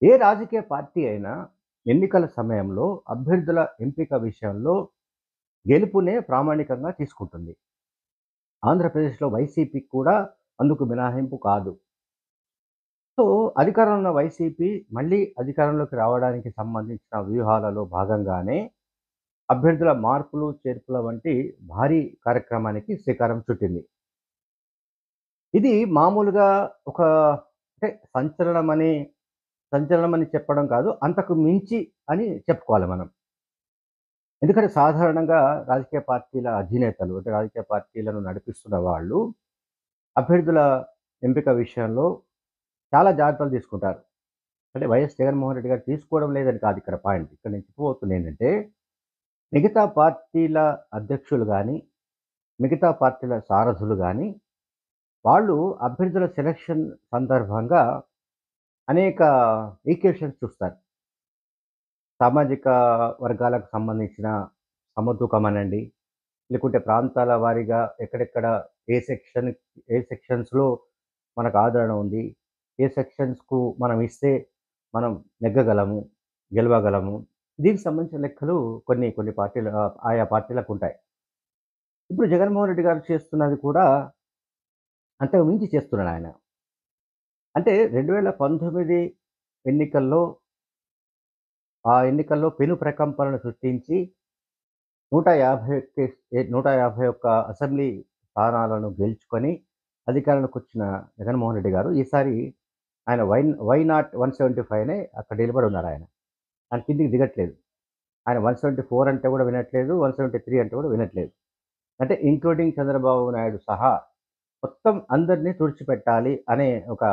ఏ రాజకీయ పార్టీ అయినా ఎన్నికల సమయంలో అభ్యర్థుల ఎంపిక విషయంలో గెలుపునే ప్రామాణికంగా తీసుకుంటుంది. ఆంధ్రప్రదేశ్‌లో వైసీపీ కూడా అందుకు మినహాయింపు కాదు. సో, అధికారంలో ఉన్న వైసీపీ మళ్ళీ అధికారంలోకి రావడానికి సంబంధించిన వ్యూహాలలో భాగంగానే అభ్యర్థుల మార్పులు, చేర్పుల వంటి భారీ కార్యక్రమానికి శ్రీకారం చుట్టింది. ఇది మామూలుగా ఒక అంటే సంచలనమని చెప్పడం కాదు. అంతకు మించి అని చెప్పుకోవాలి మనం. ఎందుకంటే సాధారణంగా రాజకీయ పార్టీల అధినేతలు అంటే రాజకీయ పార్టీలను నడిపిస్తున్న వాళ్ళు అభ్యర్థుల ఎంపిక విషయంలో చాలా జాగ్రత్తలు తీసుకుంటారు. అంటే వైఎస్ జగన్మోహన్ రెడ్డి గారు తీసుకోవడం లేదని కాదు ఇక్కడ పాయింట్. ఇక్కడ నేను చెప్పబోతుందేంటంటే, మిగతా పార్టీల అధ్యక్షులు గాని, మిగతా పార్టీల సారథులు గాని, వాళ్ళు అభ్యర్థుల సెలక్షన్ సందర్భంగా అనేక ఈక్వేషన్స్ చూస్తారు. సామాజిక వర్గాలకు సంబంధించిన సమతూకమనండి, లేకుంటే ప్రాంతాల వారీగా ఎక్కడెక్కడ ఏ సెక్షన్ ఏ సెక్షన్స్‌లో మనకు ఆదరణ ఉంది. ఏ సెక్షన్స్‌కు మనం ఇస్తే మనం నెగ్గగలము, గెలవగలము. దీనికి సంబంధించిన లెక్కలు కొన్ని కొన్ని ఆయా పార్టీలకుంటాయి. ఇప్పుడు జగన్మోహన్ రెడ్డి గారు చేస్తున్నది కూడా అంతకు మించి చేస్తున్నాడాయన. అంటే 2019 ఎన్నికల్లో ఆ ఎన్నికల్లో పెను ప్రకంపనలు సృష్టించి 151 అసెంబ్లీ స్థానాలను గెలుచుకొని అధికారంలోకొచ్చిన జగన్మోహన్ రెడ్డి గారు ఈసారి ఆయన వై నాట్ 175 అక్కడ నిలబడి ఉన్నారాయన. ఆయన కిందికి దిగట్లేదు. ఆయన 174 అంటే కూడా వినట్లేదు. 173 అంటే కూడా వినట్లేదు. అంటే ఇంక్లూడింగ్ చంద్రబాబు నాయుడు సహా మొత్తం అందరిని తుడిచిపెట్టాలి అనే ఒక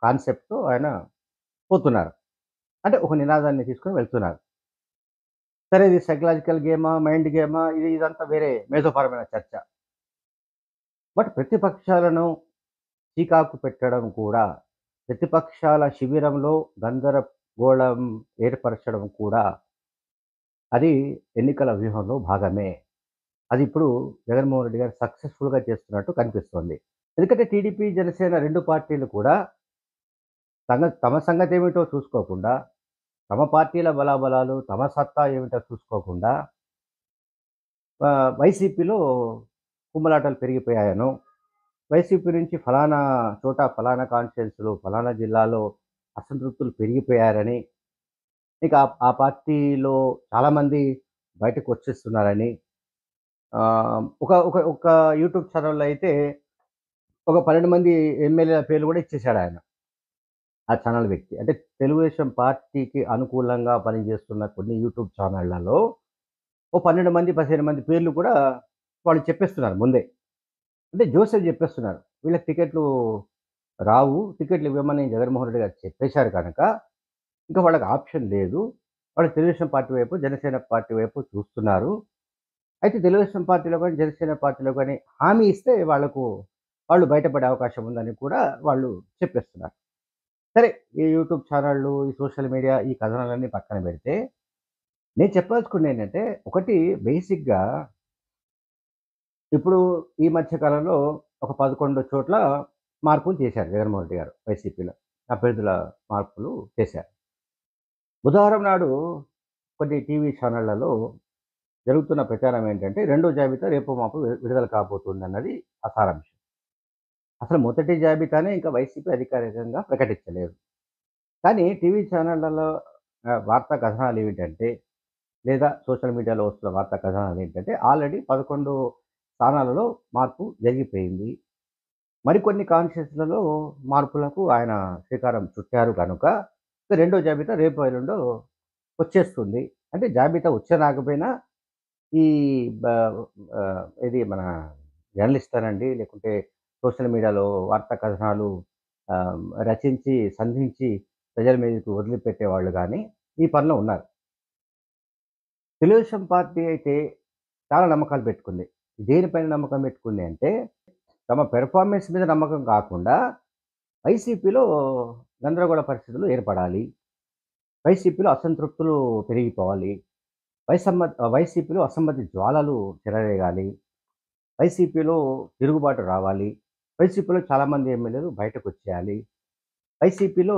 కాన్సెప్ట్‌తో ఆయన పోతున్నారు. అంటే ఒక నినాదాన్ని తీసుకొని వెళ్తున్నారు. సరే ఇది సైకలాజికల్ గేమా? మైండ్ గేమా? ఇదంతా వేరే మేధోపరమైన చర్చ. బట్ ప్రతిపక్షాలను చీకాకు పెట్టడం కూడా, ప్రతిపక్షాల శిబిరంలో గందరగోళం ఏర్పరచడం కూడా అది ఎన్నికల వ్యూహంలో భాగమే. అది ఇప్పుడు జగన్మోహన్ రెడ్డి గారు సక్సెస్‌ఫుల్‌గా చేస్తున్నట్టు కనిపిస్తోంది. ఎందుకంటే టీడీపీ, జనసేన 2 పార్టీలు కూడా తమ సంగతేమిటో చూసుకోకుండా, తమ పార్టీల బలాబలాలు, తమ సత్తా ఏమిటో చూసుకోకుండా వైసీపీలో కుమ్ములాటలు పెరిగిపోయాయనో, వైసీపీ నుంచి ఫలానా చోట, ఫలానా కాన్స్టిట్యుయెన్సీలో, ఫలానా జిల్లాలో అసంతృప్తులు పెరిగిపోయారని, ఇక ఆ పార్టీలో చాలామంది బయటకొచ్చేస్తున్నారని ఒక ఒక ఒక యూట్యూబ్ ఛానెల్‌లో అయితే ఒక 12 మంది ఎమ్మెల్యేల పేర్లు కూడా ఇచ్చేసాడాయన. ఆ ఛానెల్ వ్యక్తి. అంటే తెలుగుదేశం పార్టీకి అనుకూలంగా పనిచేస్తున్న కొన్ని యూట్యూబ్ ఛానెళ్లలో ఓ 12 మంది, 15 మంది పేర్లు కూడా వాళ్ళు చెప్పేస్తున్నారు ముందే. అంటే జోస్యం చెప్పేస్తున్నారు. వీళ్ళకి టికెట్లు రావు. టికెట్లు ఇవ్వమని జగన్మోహన్ రెడ్డి గారు చెప్పేశారు కనుక, ఇంకా వాళ్ళకి ఆప్షన్ లేదు. వాళ్ళు తెలుగుదేశం పార్టీ వైపు, జనసేన పార్టీ వైపు చూస్తున్నారు. అయితే తెలుగుదేశం పార్టీలో గాని, జనసేన పార్టీలో గాని హామీ ఇస్తే వాళ్ళు బయటపడే అవకాశం ఉందని కూడా వాళ్ళు చెప్పేస్తున్నారు. సరే ఈ యూట్యూబ్ ఛానళ్ళు, ఈ సోషల్ మీడియా ఈ కథనాలన్నీ పక్కన పెడితే, నేను చెప్పదలుచుకుందేంటంటే, ఒకటి బేసిక్‌గా ఇప్పుడు ఈ మధ్య కాలంలో ఒక 11 చోట్ల మార్పులు చేశారు జగన్మోహన్ రెడ్డి గారు వైసీపీలో. అభ్యర్థుల మార్పులు చేశారు. బుధవారం నాడు కొన్ని టీవీ ఛానళ్లలో జరుగుతున్న ప్రచారం ఏంటంటే, రెండో జాబితా రేపో మాపో విడుదల కాబోతుందన్నది ఆ సారాంశం. అసలు మొదటి జాబితానే ఇంకా వైసీపీ అధికారికంగా ప్రకటించలేదు. కానీ టీవీ ఛానళ్లలో వార్తా కథనాలేమిటంటే, లేదా సోషల్ మీడియాలో వస్తున్న వార్తా కథనాలేంటంటే, ఆల్రెడీ 11 స్థానాలలో మార్పు జరిగిపోయింది. మరికొన్ని కాన్స్టిట్యూన్సీలలో మార్పులకు ఆయన శ్రీకారం చుట్టారు గనుక, రెండో జాబితా రేపో ఎల్లుండో వచ్చేస్తుంది. అంటే జాబితా వచ్చినా రాకపోయినా ఈ బ ఇది మన జర్నలిస్ట్ అనండి, లేకుంటే సోషల్ మీడియాలో వార్తా కథనాలు రచించి, సంధించి ప్రజల మీదకి వదిలిపెట్టేవాళ్ళు గానీ, ఈ పనిలో ఉన్నారు. తెలుగుదేశం పార్టీ అయితే చాలా నమ్మకాలు పెట్టుకుంది. దేనిపైన నమ్మకం పెట్టుకుంది అంటే, తమ పెర్ఫార్మెన్స్ మీద నమ్మకం కాకుండా, వైసీపీలో గందరగోళ పరిస్థితులు ఏర్పడాలి. వైసీపీలో అసంతృప్తులు పెరిగిపోవాలి. వైసీపీలో అసమ్మతి జ్వాలలు చెలరేగాలి. వైసీపీలో తిరుగుబాటు రావాలి. వైసీపీలో చాలామంది ఎమ్మెల్యేలు బయటకొచ్చేయాలి. వైసీపీలో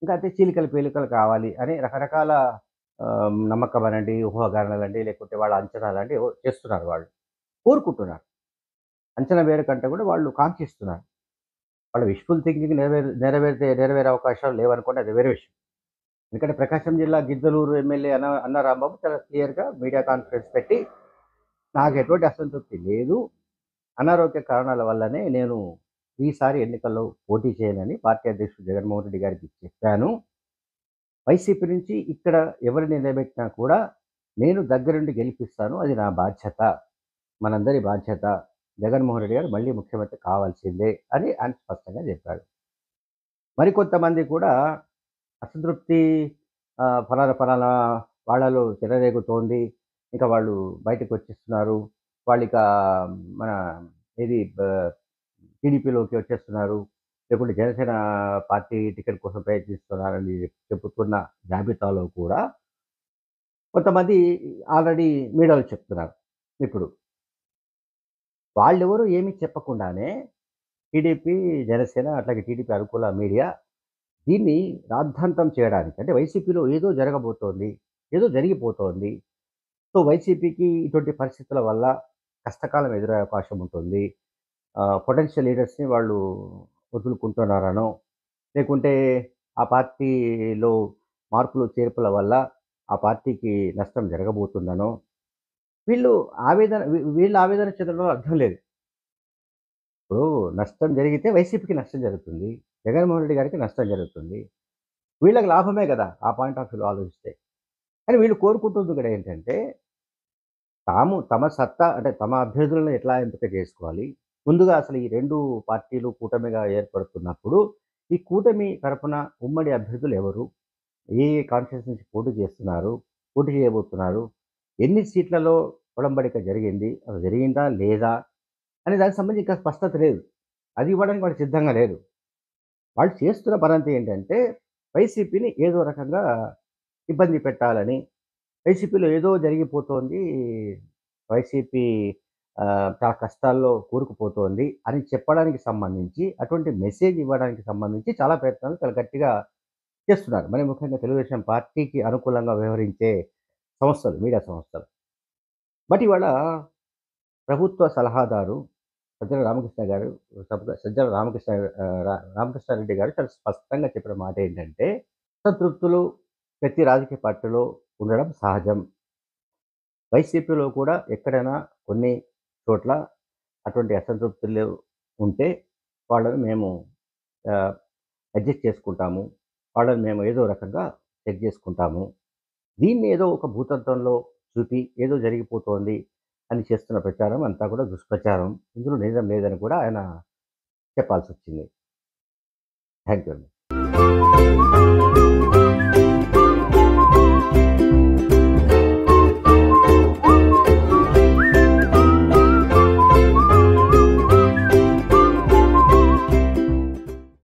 ఇంకా అయితే చీలికలు పేలికలు కావాలి అని రకరకాల నమ్మకం అనండి, ఊహాగానాలండి, లేకుంటే వాళ్ళ అంచనాలండి ఏవో చేస్తున్నారు వాళ్ళు. కోరుకుంటున్నారు. అంచనా వేయడం కంటే కూడా వాళ్ళు కాంక్షిస్తున్నారు. వాళ్ళ విష్ఫుల్ థింకింగ్ నెరవేరే అవకాశాలు లేవనుకోండి, అది వేరే విషయం. ఎందుకంటే ప్రకాశం జిల్లా గిద్దలూరు ఎమ్మెల్యే అన్న రాంబాబు చాలా క్లియర్‌గా మీడియా కాన్ఫరెన్స్ పెట్టి, నాకు ఎటువంటి అసంతృప్తి లేదు. అనారోగ్య కారణాల వల్లనే నేను ఈసారి ఎన్నికల్లో పోటీ చేయనని పార్టీ అధ్యక్షుడు జగన్మోహన్ రెడ్డి గారికి చెప్పాను. వైసీపీ నుంచి ఇక్కడ ఎవరిని నిలబెట్టినా కూడా నేను దగ్గరుండి గెలిపిస్తాను. అది నా బాధ్యత. మనందరి బాధ్యత. జగన్మోహన్ రెడ్డి గారు మళ్ళీ ముఖ్యమంత్రి కావాల్సిందే అని ఆయన స్పష్టంగా చెప్పాడు. మరికొంతమంది కూడా అసంతృప్తి ఫలానా వాళ్ళలో చెలరేగుతోంది. ఇంకా వాళ్ళు బయటకొచ్చేస్తున్నారు. వాళ్ళిక మన ఏది టీడీపీలోకి వచ్చేస్తున్నారు. లేకుంటే జనసేన పార్టీ టికెట్ కోసం ప్రయత్నిస్తున్నారని చెబుతున్న జాబితాలో కూడా కొంతమంది ఆల్రెడీ మీడియాలో చెప్తున్నారు. ఇప్పుడు వాళ్ళెవరు ఏమి చెప్పకుండానే టీడీపీ, జనసేన అట్లాగే టీడీపీ అనుకూల మీడియా దీన్ని రాద్ధాంతం చేయడానికి అంటే వైసీపీలో ఏదో జరగబోతోంది. ఏదో జరిగిపోతోంది. సో, వైసీపీకి ఇటువంటి పరిస్థితుల వల్ల కష్టకాలం ఎదురయ్యే అవకాశం ఉంటుంది. పొటెన్షియల్ లీడర్స్‌ని వాళ్ళు వదులుకుంటున్నారనో, లేకుంటే ఆ పార్టీలో మార్పులు, చేర్పుల వల్ల ఆ పార్టీకి నష్టం జరగబోతుందనో, వీళ్ళు వీళ్ళు ఆవేదన చెందడంలో అర్థం లేదు. ఇప్పుడు నష్టం జరిగితే వైసీపీకి నష్టం జరుగుతుంది. జగన్మోహన్ రెడ్డి గారికి నష్టం జరుగుతుంది. వీళ్ళకి లాభమే గదా! ఆ పాయింట్ ఆఫ్ వ్యూలో ఆలోచిస్తే. కానీ వీళ్ళు కోరుకుంటుంది కూడా ఏంటంటే, తమ సత్తా అంటే తమ అభ్యర్థులను ఎట్లా ఎంపిక చేసుకోవాలి? ముందుగా అసలు ఈ 2 పార్టీలు కూటమిగా ఏర్పడుతున్నప్పుడు, ఈ కూటమి తరపున ఉమ్మడి అభ్యర్థులు ఎవరు? ఏ ఏ కాన్స్టిట్యూన్సీ నుంచి పోటీ చేస్తున్నారు? పోటీ చేయబోతున్నారు? ఎన్ని సీట్లలో ఒడంబడిక జరిగింది? అసలు జరిగిందా? లేదా? అనే దానికి సంబంధించి ఇంకా స్పష్టత లేదు. అది ఇవ్వడానికి వాళ్ళు సిద్ధంగా లేరు. వాళ్ళు చేస్తున్న పనంతా ఏంటంటే, వైసీపీని ఏదో రకంగా ఇబ్బంది పెట్టాలని, వైసీపీలో ఏదో జరిగిపోతోంది. వైసీపీ చాలా కష్టాల్లో కూరుకుపోతోంది అని చెప్పడానికి సంబంధించి, అటువంటి మెసేజ్ ఇవ్వడానికి సంబంధించి చాలా ప్రయత్నాలు చాలా గట్టిగా చేస్తున్నారు. మరి ముఖ్యంగా తెలుగుదేశం పార్టీకి అనుకూలంగా వ్యవహరించే సంస్థలు, మీడియా సంస్థలు. బట్ ఇవాళ ప్రభుత్వ సలహాదారు సజ్జల రామకృష్ణ గారు సజ్జల రామకృష్ణ రామకృష్ణారెడ్డి గారు చాలా స్పష్టంగా చెప్పిన మాట ఏంటంటే, అసంతృప్తులు ప్రతి రాజకీయ పార్టీలో ఉండడం సహజం. వైసీపీలో కూడా ఎక్కడైనా కొన్ని చోట్ల అటువంటి అసంతృప్తులు ఉంటే వాళ్ళని మేము ఆహ్, అడ్జస్ట్ చేసుకుంటాము. వాళ్ళని మేము ఏదో రకంగా సెట్ చేసుకుంటాము. దీన్ని ఏదో ఒక భూతత్వంలో చూపి ఏదో జరిగిపోతోంది అని చేస్తున్న ప్రచారం అంతా కూడా దుష్ప్రచారం. ఇందులో నిజం లేదని కూడా ఆయన చెప్పాల్సొచ్చింది. థాంక్ యూ అండి.